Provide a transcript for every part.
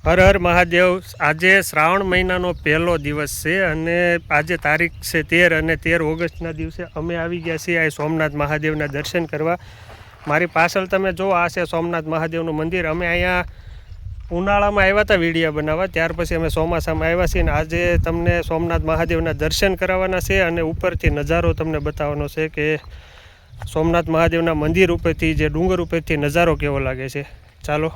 હર હર મહાદેવ। આજે શ્રાવણ મહિનાનો પહેલો દિવસ છે અને આજે તારીખ છે 13 અને 13 ઓગસ્ટના દિવસે અમે આવી ગયા છીએ આ સોમનાથ મહાદેવના દર્શન કરવા। મારી પાછળ તમે જો આ છે સોમનાથ મહાદેવનું મંદિર। અમે અહીંયા ઉનાળામાં આવ્યા હતા વિડીયો બનાવવા, ત્યાર પછી અમે ચોમાસામાં આવ્યા છીએ અને આજે તમને સોમનાથ મહાદેવના દર્શન કરાવવાના છે અને ઉપરથી નજારો તમને બતાવવાનો છે કે સોમનાથ મહાદેવના મંદિર ઉપરથી જે ડુંગર ઉપરથી નજારો કેવો લાગે છે। ચાલો।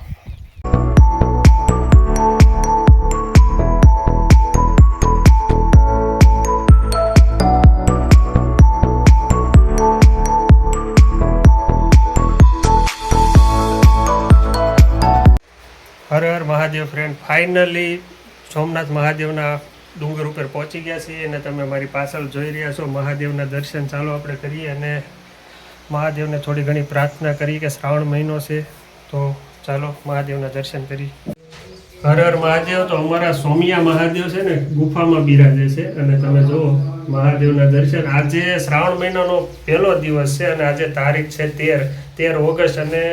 હર હર મહાદેવ ફ્રેન્ડ, ફાઇનલી સોમનાથ મહાદેવના ડુંગર ઉપર પહોંચી ગયા છીએ અને તમે મારી પાછળ જોઈ રહ્યા છો મહાદેવના દર્શન। ચાલો આપણે કરીએ અને મહાદેવને થોડી ઘણી પ્રાર્થના કરી કે શ્રાવણ મહિનો છે તો ચાલો મહાદેવના દર્શન કરી। હર હર મહાદેવ। તો અમારા સોમિયા મહાદેવ છે ને ગુફામાં બિરાજે છે અને તમે જુઓ મહાદેવના દર્શન। આજે શ્રાવણ મહિનાનો પહેલો દિવસ છે અને આજે તારીખ છે 13 ઓગસ્ટ અને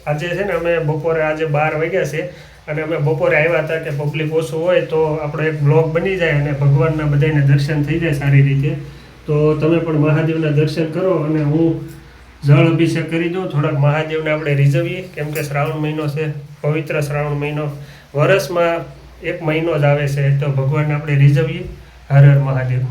આજે છે ને અમે બપોરે આજે 12 વાગ્યા છે અને અમે બપોરે આવ્યા હતા કે પબ્લિક ઓછું હોય તો આપણો એક બ્લોગ બની જાય અને ભગવાનના બધાને દર્શન થઈ જાય સારી રીતે। તો તમે પણ મહાદેવના દર્શન કરો અને હું જળ અભિષેક કરી દઉં। થોડાક મહાદેવને આપણે રીઝવીએ કેમ કે શ્રાવણ મહિનો છે, પવિત્ર શ્રાવણ મહિનો, વર્ષમાં એક મહિનો જ આવે છે તો ભગવાનને આપણે રીઝવીએ। હર હર મહાદેવ।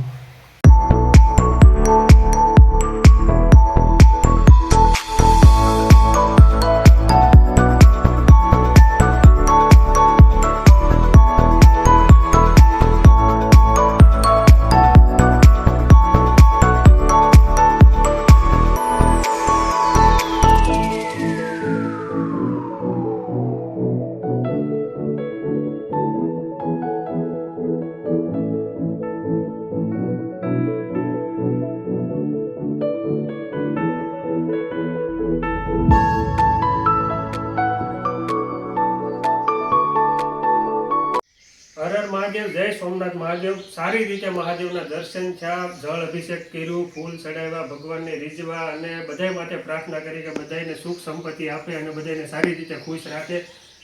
હર હર મહાદેવ। જય સોમનાથ મહાદેવ। સારી રીતે મહાદેવના દર્શન થયા, જળ અભિષેક કર્યું, ફૂલ ચડાવ્યા, ભગવાનને રીઝવા અને બધા માટે પ્રાર્થના કરી કે બધાને સુખ સંપત્તિ આપે અને બધાને સારી રીતે ખુશ રાખે।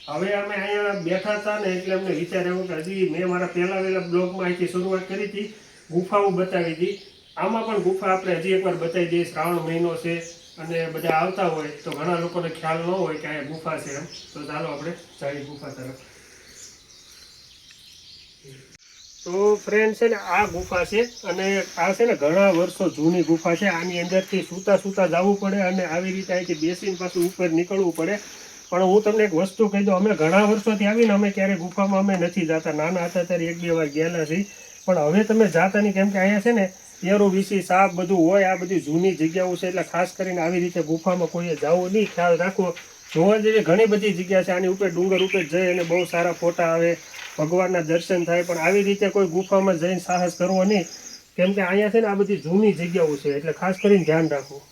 હવે અમે અહીંયા બેઠા હતા ને એટલે અમને વિચાર આવ્યો કે હજી મેં મારા પહેલા બ્લોગમાં અહીંથી શરૂઆત કરી હતી, ગુફાઓ બતાવી હતી, આમાં પણ ગુફા આપણે હજી એકવાર બતાવી દઈએ। શ્રાવણ મહિનો છે અને બધા આવતા હોય તો ઘણા લોકોને ખ્યાલ ન હોય કે અહીંયા ગુફા છે એમ, તો ચાલો આપણે જઈએ ગુફા તરફ। તો ફ્રેન્ડ છે ને આ ગુફા છે અને આ છે ને ઘણા વર્ષો જૂની ગુફા છે। આની અંદરથી સૂતા જવું પડે અને આવી રીતે અહીંથી બેસીને પાછું ઉપર નીકળવું પડે। પણ હું તમને એક વસ્તુ કહી દઉં, અમે ઘણા વર્ષોથી આવીને અમે ક્યારેય ગુફામાં અમે નથી જતા, નાના હતા ત્યારે 1-2 વાર ગયેલા છીએ, પણ હવે તમે જાતા નહીં કેમ કે અહીંયા છે ને એરું વીસી સાપ બધું હોય, આ બધી જૂની જગ્યાઓ છે એટલે ખાસ કરીને આવી રીતે ગુફામાં કોઈએ જવું નહીં, ખ્યાલ રાખવો। જોવા જેવી ઘણી બધી જગ્યા છે, આની ઉપર ડુંગર ઉપર જઈ અને બહુ સારા ફોટા આવે, ભગવાનના દર્શન થાય, પણ આવી રીતે કોઈ ગુફામાં જઈને સાહસ કરવો નહીં કેમ કે અહીંયા છે ને આ બધી જૂની જગ્યાઓ છે એટલે ખાસ કરીને ધ્યાન રાખવું।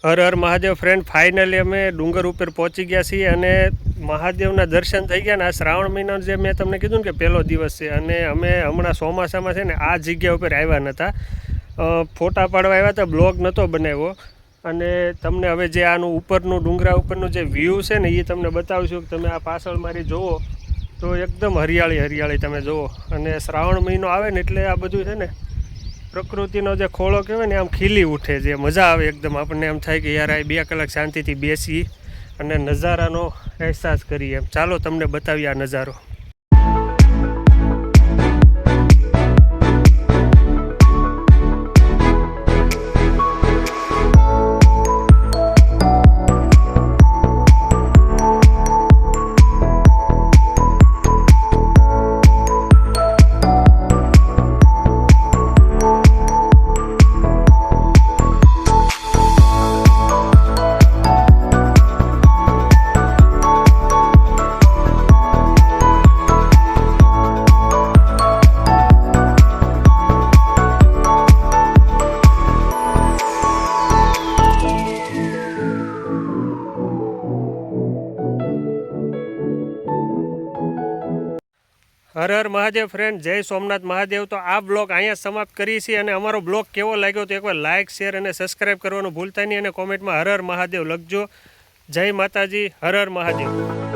હર હર મહાદેવ ફ્રેન્ડ, ફાઇનલી અમે ડુંગર ઉપર પહોંચી ગયા છીએ અને મહાદેવના દર્શન થઈ ગયા ને આ શ્રાવણ મહિનાનો જે મેં તમને કીધું ને કે પહેલો દિવસ છે અને અમે હમણાં ચોમાસામાં છે ને આ જગ્યા ઉપર આવ્યા નહોતા, ફોટા પાડવા આવ્યા હતા, બ્લોગ નહોતો બનાવ્યો અને તમને હવે જે આનું ઉપરનું ડુંગરા ઉપરનું જે વ્યૂ છે ને એ તમને બતાવશું કે તમે આ પાછળ મારી જુઓ તો એકદમ હરિયાળી તમે જુઓ અને શ્રાવણ મહિનો આવે ને એટલે આ બધું છે ને પ્રકૃતિનો જે ખોળો કહેવાય ને આમ ખીલી ઉઠે, જે મજા આવે એકદમ, આપણને એમ થાય કે યાર આ 2 કલાક શાંતિથી બેસી અને નજારાનો અહેસાસ કરીએ એમ। ચાલો તમને બતાવીએ આ નજારો। હર હર મહાદેવ ફ્રેન્ડ, જય સોમનાથ મહાદેવ. તો આ બ્લોગ અહીંયા સમાપ્ત કરી છે અને અમારો બ્લોગ કેવો લાગ્યો તો એકવાર લાઇક શેર અને સબસ્ક્રાઈબ કરવાનું ભૂલતા નહીં અને કોમેન્ટમાં હર હર મહાદેવ લખજો. જય માતાજી, હર હર મહાદેવ.